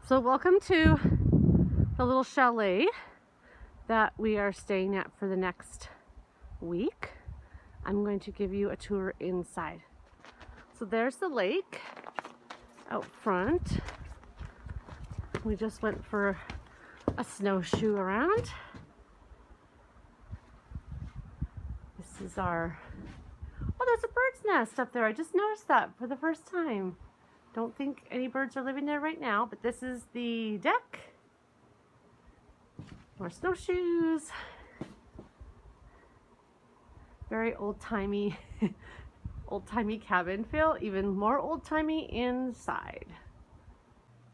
So welcome to the little chalet that we are staying at for the next week. I'm going to give you a tour inside. So there's the lake out front. We just went for a snowshoe around. This is our, oh, there's a bird's nest up there. I just noticed that for the first time. Don't think any birds are living there right now, but this is the deck. More snowshoes. Very old-timey, old-timey cabin feel, even more old-timey inside.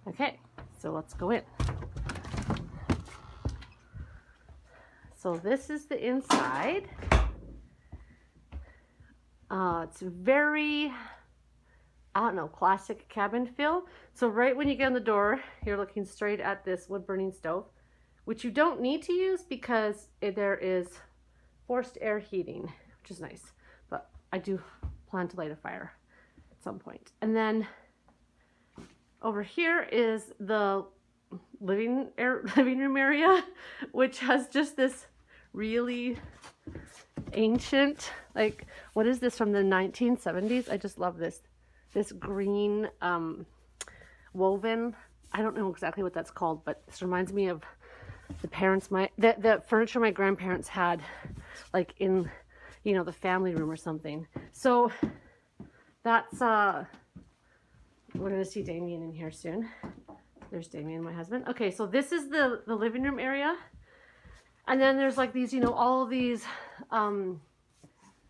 Okay, so let's go in. So this is the inside. It's very, I don't know, classic cabin feel. So right when you get in the door, you're looking straight at this wood burning stove, which you don't need to use because there is forced air heating, which is nice. But I do plan to light a fire at some point. And then over here is the living room area, which has just this really ancient, like, what is this, from the 1970s? I just love this green woven, I don't know exactly what that's called, but this reminds me of the furniture my grandparents had, like in, you know, the family room or something. So that's we're gonna see Damien in here soon. There's Damien, my husband. Okay, so this is the living room area. And then there's like these, you know, all of these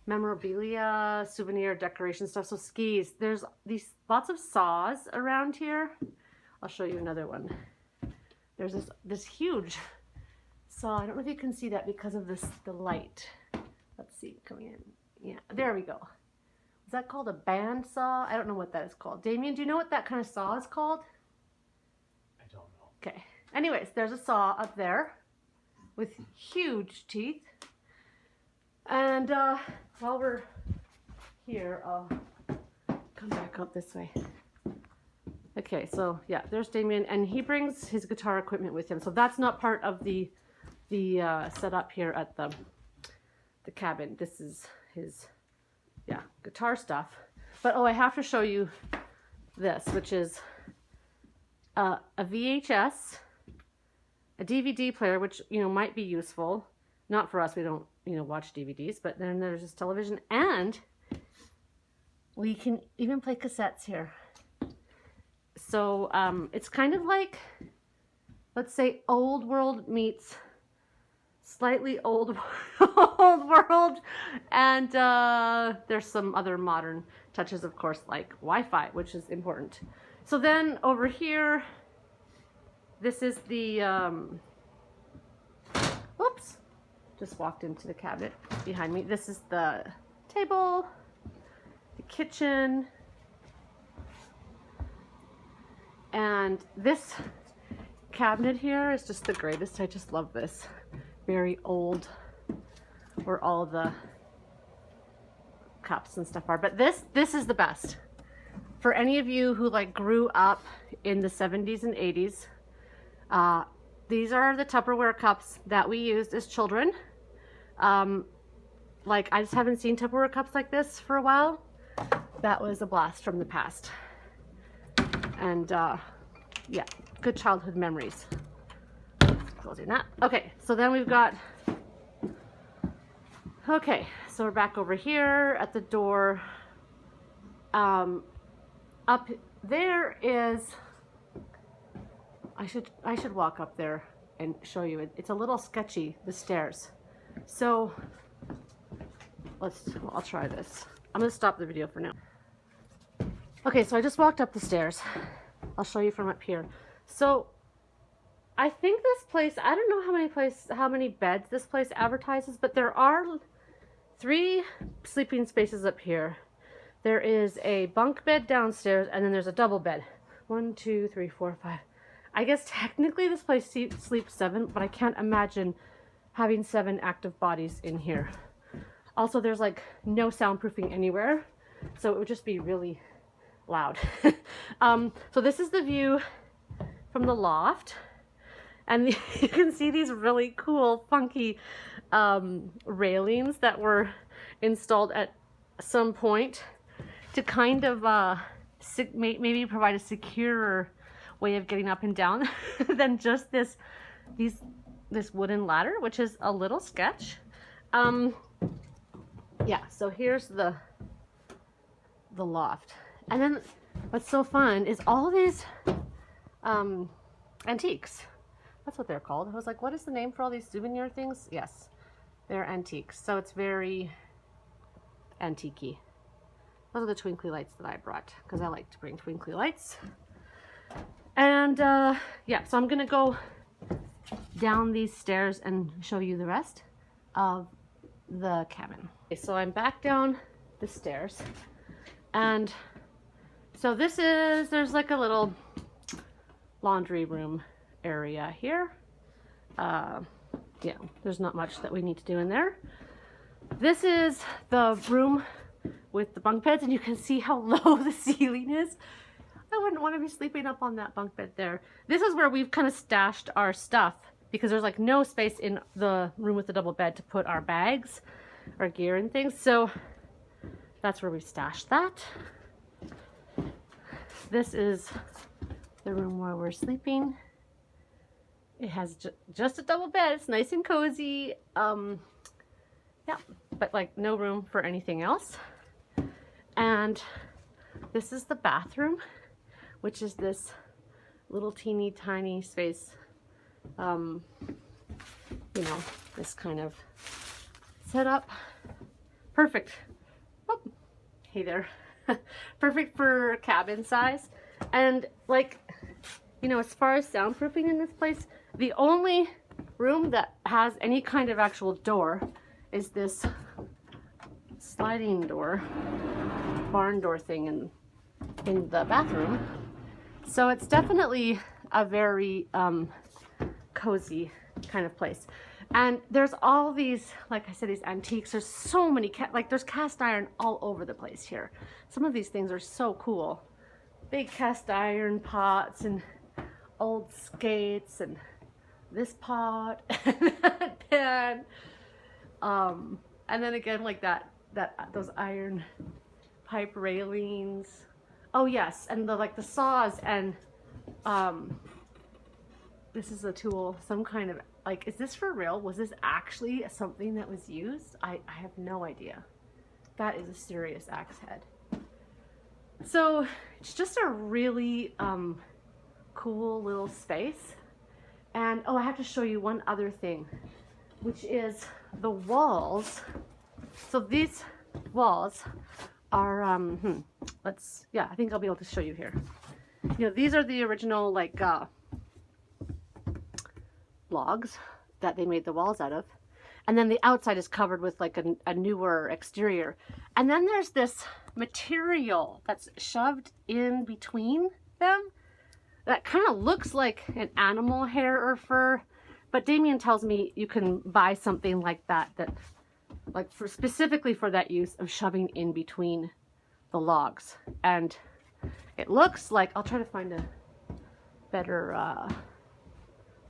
memorabilia, souvenir, decoration stuff. So skis, there's these lots of saws around here. I'll show you another one. There's this huge saw. I don't know if you can see that because of the light. Let's see, coming in. Yeah, there we go. Is that called a band saw? I don't know what that is called. Damien, do you know what that kind of saw is called? I don't know. Okay. Anyways, there's a saw up there with huge teeth. And while we're here, I'll come back up this way. Okay, so yeah, there's Damien, and he brings his guitar equipment with him. So that's not part of the setup here at the cabin. This is his, yeah, guitar stuff. But oh, I have to show you this, which is a VHS, a DVD player, which, you know, might be useful. Not for us, we don't, you know, watch DVDs, but then there's this television, and we can even play cassettes here. So it's kind of like, let's say, old world meets slightly old world, and there's some other modern touches, of course, like Wi-Fi, which is important. So then over here, this is the oops, just walked into the cabinet behind me. This is the table, the kitchen, and this cabinet here is just the greatest. I just love this. Very old, where all the cups and stuff are. But this is the best. For any of you who like grew up in the 70s and 80s, these are the Tupperware cups that we used as children. Like, I just haven't seen Tupperware cups like this for a while. That was a blast from the past. And yeah, good childhood memories. Closing that. Okay, so then we've got, okay, so we're back over here at the door. Up there is, I should walk up there and show you it. It's a little sketchy, the stairs. So I'll try this. I'm gonna stop the video for now. Okay, so I just walked up the stairs. I'll show you from up here. So I think this place, I don't know how many beds this place advertises, but there are 3 sleeping spaces up here. There is a bunk bed downstairs, and then there's a double bed. 1, 2, 3, 4, 5. I guess technically this place sleeps 7, but I can't imagine having 7 active bodies in here. Also, there's like no soundproofing anywhere, so it would just be really loud. So this is the view from the loft. And you can see these really cool, funky railings that were installed at some point to kind of maybe provide a securer way of getting up and down than just this wooden ladder, which is a little sketch. Yeah, so here's the loft. And then what's so fun is all these antiques. That's what they're called. I was like, what is the name for all these souvenir things? Yes, they're antiques. So it's very antique-y. Those are the twinkly lights that I brought because I like to bring twinkly lights. And yeah, so I'm gonna go down these stairs and show you the rest of the cabin. Okay, so I'm back down the stairs, and so there's like a little laundry room area here. Yeah, there's not much that we need to do in there. This is the room with the bunk beds, and you can see how low the ceiling is. I wouldn't want to be sleeping up on that bunk bed there. This is where we've kind of stashed our stuff because there's like no space in the room with the double bed to put our bags, our gear and things. So that's where we stashed that. This is the room where we're sleeping. It has just a double bed. It's nice and cozy. Yeah, but like no room for anything else. And this is the bathroom, which is this little teeny tiny space. You know, this kind of setup. Perfect. Oh, hey there. Perfect for cabin size. And like, you know, as far as soundproofing in this place, the only room that has any kind of actual door is this sliding door, barn door thing in the bathroom. So it's definitely a very cozy kind of place. And there's all these, like I said, these antiques. There's so many, there's cast iron all over the place here. Some of these things are so cool. Big cast iron pots and old skates and this pot and that pan. And then again, like those iron pipe railings. Oh yes, and the saws, and this is a tool, some kind of, like, is this for real? Was this actually something that was used? I have no idea. That is a serious axe head. So it's just a really cool little space. And oh, I have to show you one other thing, which is the walls. So these walls are I think I'll be able to show you here. You know, these are the original logs that they made the walls out of, and then the outside is covered with like a newer exterior. And then there's this material that's shoved in between them that kind of looks like an animal hair or fur, but Damien tells me you can buy something like that like specifically for that use of shoving in between the logs. And it looks like, I'll try to find a better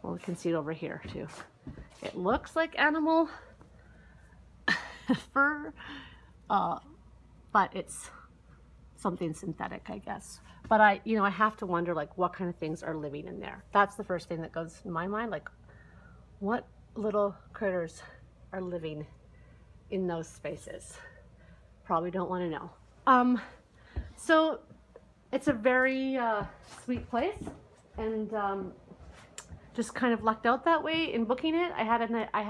well, we can see it over here too. It looks like animal fur, but it's something synthetic, I guess. But I have to wonder, like, what kind of things are living in there. That's the first thing that goes in my mind, like, what little critters are living in those spaces? Probably don't want to know. So it's a very sweet place, and just kind of lucked out that way in booking it. I had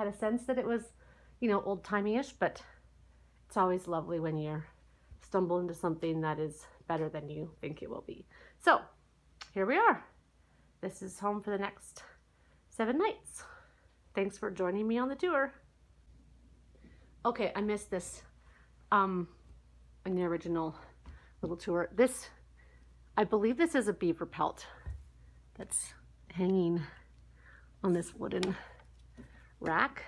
a sense that it was, old-timey-ish, but it's always lovely when you stumble into something that is better than you think it will be. So here we are. This is home for the next 7 nights. Thanks for joining me on the tour. Okay, I missed this in the original little tour. I believe this is a beaver pelt that's hanging on this wooden rack.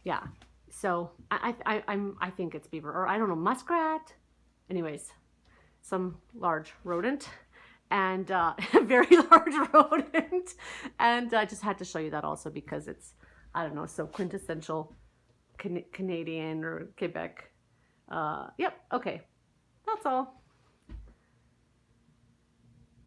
Yeah, so I think it's beaver, or I don't know, muskrat. Anyways, some large rodent. and a very large rodent. And I just had to show you that also because it's, I don't know, so quintessential Canadian or Quebec. Yep, okay, that's all.